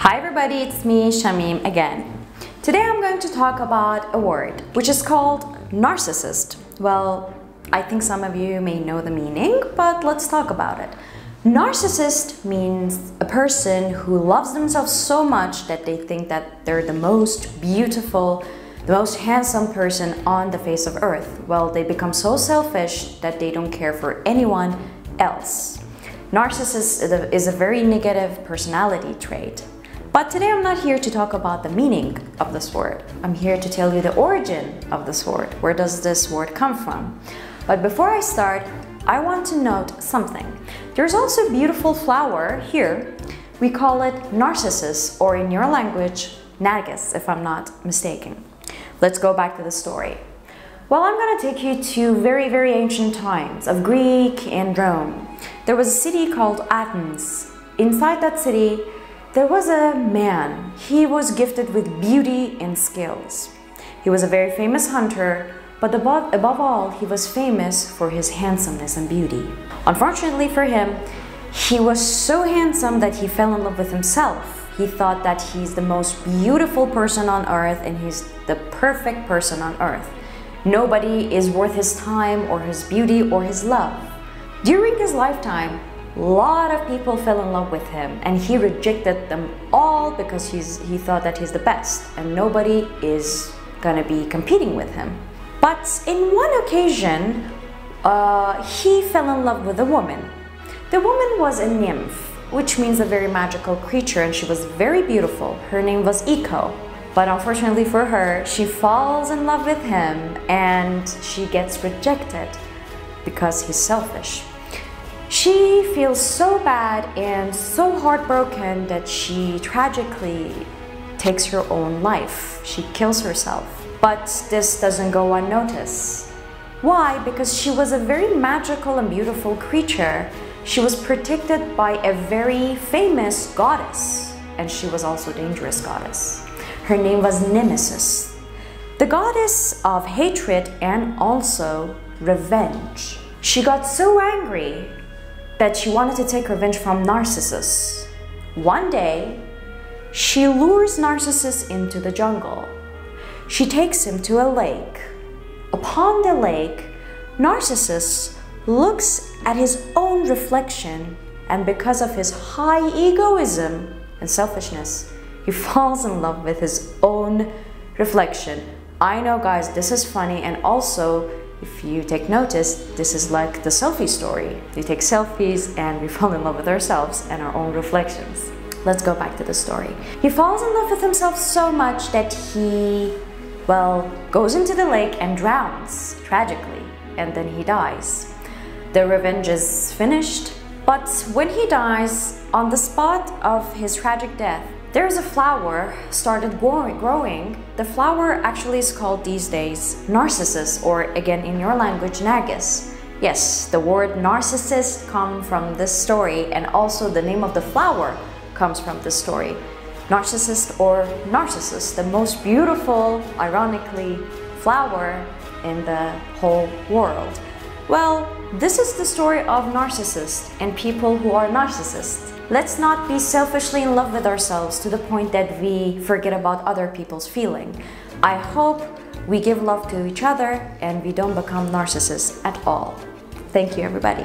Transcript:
Hi everybody, it's me, Shamim again. Today I'm going to talk about a word which is called narcissist. Well, I think some of you may know the meaning, but let's talk about it. Narcissist means a person who loves themselves so much that they think that they're the most beautiful, the most handsome person on the face of earth. Well, they become so selfish that they don't care for anyone else. Narcissist is a very negative personality trait. But today I'm not here to talk about the meaning of this word. I'm here to tell you the origin of this word. Where does this word come from? But before I start, I want to note something. There's also a beautiful flower here. We call it Narcissus, or in your language, Nargis, if I'm not mistaken. Let's go back to the story. Well, I'm going to take you to very, very ancient times of Greek and Rome. There was a city called Athens. Inside that city, there was a man. He was gifted with beauty and skills. He was a very famous hunter, but above all, he was famous for his handsomeness and beauty. Unfortunately for him, he was so handsome that he fell in love with himself. He thought that he's the most beautiful person on earth and he's the perfect person on earth. Nobody is worth his time or his beauty or his love. During his lifetime, a lot of people fell in love with him and he rejected them all because he thought that he's the best and nobody is gonna be competing with him. But in one occasion, he fell in love with a woman. The woman was a nymph, which means a very magical creature, and she was very beautiful. Her name was Echo. But unfortunately for her, she falls in love with him and she gets rejected because he's selfish. She feels so bad and so heartbroken that she tragically takes her own life. She kills herself. But this doesn't go unnoticed. Why? Because she was a very magical and beautiful creature. She was protected by a very famous goddess, and she was also a dangerous goddess. Her name was Nemesis, the goddess of hatred and also revenge. She got so angry that she wanted to take revenge from Narcissus. One day, she lures Narcissus into the jungle. She takes him to a lake. Upon the lake, Narcissus looks at his own reflection, and because of his high egoism and selfishness, he falls in love with his own reflection. I know, guys, this is funny, and also, if you take notice, this is like the selfie story. We take selfies and we fall in love with ourselves and our own reflections. Let's go back to the story. He falls in love with himself so much that he, well, goes into the lake and drowns, tragically, and then he dies. The revenge is finished, but when he dies, on the spot of his tragic death, there's a flower started growing. The flower actually is called these days Narcissus, or again in your language, Nargis. Yes, the word Narcissist comes from this story, and also the name of the flower comes from this story. Narcissist or Narcissus, the most beautiful, ironically, flower in the whole world. Well, this is the story of Narcissist and people who are narcissists. Let's not be selfishly in love with ourselves to the point that we forget about other people's feeling. I hope we give love to each other and we don't become narcissists at all. Thank you, everybody.